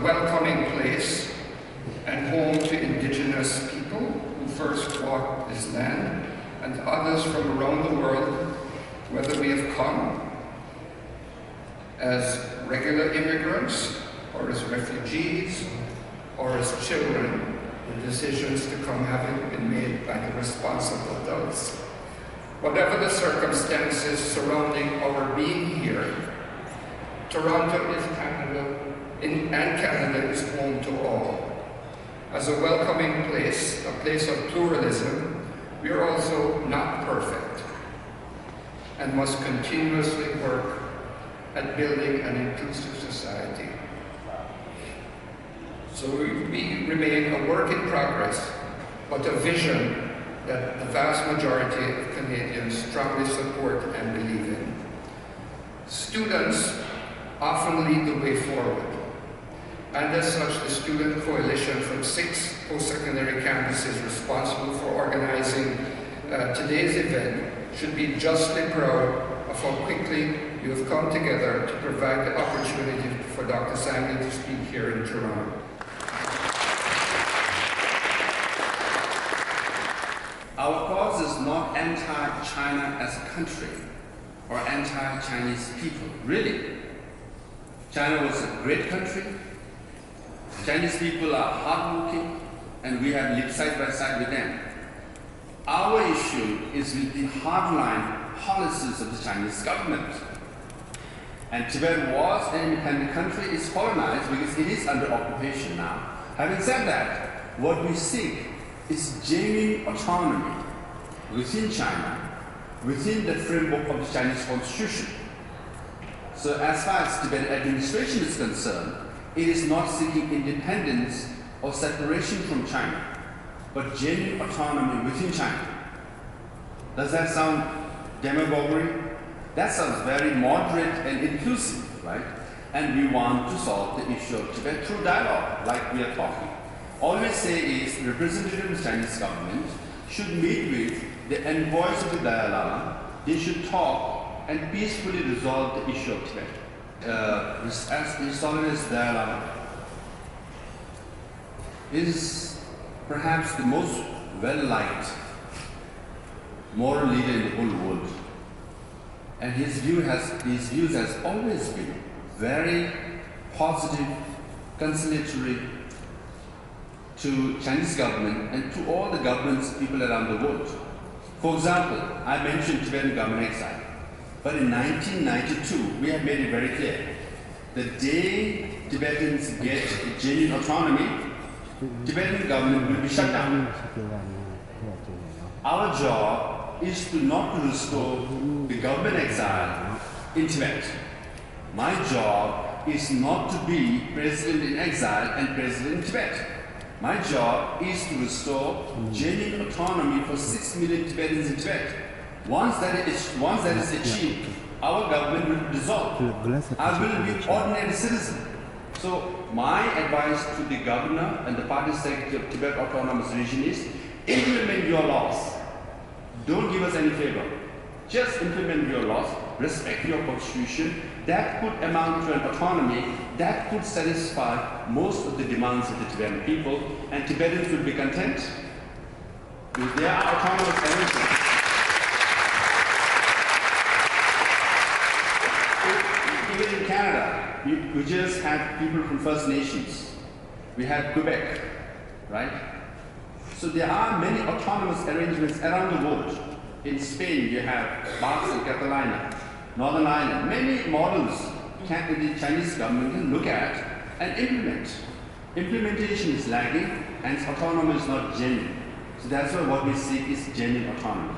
welcoming place and home to indigenous people who first walked this land and others from around the world, whether we have come as regular immigrants or as refugees or as children, the decisions to come having been made by the responsible adults. Whatever the circumstances surrounding our being here, Toronto is Canada, and Canada is home to all. As a welcoming place, a place of pluralism, we are also not perfect and must continuously work at building an inclusive society. So we remain a work in progress, but a vision that the vast majority of Canadians strongly support and believe in. Students often lead the way forward, and as such, the Student Coalition from 6 post-secondary campuses responsible for organizing today's event should be justly proud of how quickly you have come together to provide the opportunity for Dr. Sangay to speak here in Toronto. Our cause is not anti-China as a country or anti-Chinese people, really. China was a great country. Chinese people are hardworking, and we have lived side by side with them. Our issue is with the hardline policies of the Chinese government. And Tibet was an independent country, it's colonized because it is under occupation now. Having said that, what we seek is genuine autonomy within China, within the framework of the Chinese constitution. So as far as Tibetan administration is concerned, it is not seeking independence or separation from China, but genuine autonomy within China. Does that sound demagoguery? That sounds very moderate and inclusive, right? And we want to solve the issue of Tibet through dialogue, like we are talking. All we say is representatives of the Chinese government should meet with the envoys of the Dalai Lama. They should talk and peacefully resolve the issue of Tibet. As His Holiness Dalai Lama is perhaps the most well-liked moral leader in the whole world. And his views has always been very positive, conciliatory to Chinese government and to all the governments, people around the world. For example, I mentioned Tibetan government exile. But in 1992, we have made it very clear. The day Tibetans get genuine autonomy, Tibetan government will be shut down. Our job is to not restore the government exile in Tibet. My job is not to be president in exile and president in Tibet. My job is to restore genuine autonomy for 6 million Tibetans in Tibet. Once that is achieved, our government will dissolve. I will be an ordinary citizen. So my advice to the governor and the party secretary of Tibet Autonomous Region is implement your laws. Don't give us any favor. Just implement your laws, respect your constitution. That could amount to an autonomy that could satisfy most of the demands of the Tibetan people, and Tibetans will be content. If there are autonomous arrangements. Even in Canada, we just had people from First Nations. We had Quebec, right? So there are many autonomous arrangements around the world. In Spain, you have Basque and Catalina, Northern Ireland. Many models the Chinese government can look at and implement. Implementation is lagging, and autonomy is not genuine. So that's why what we seek is genuine autonomy.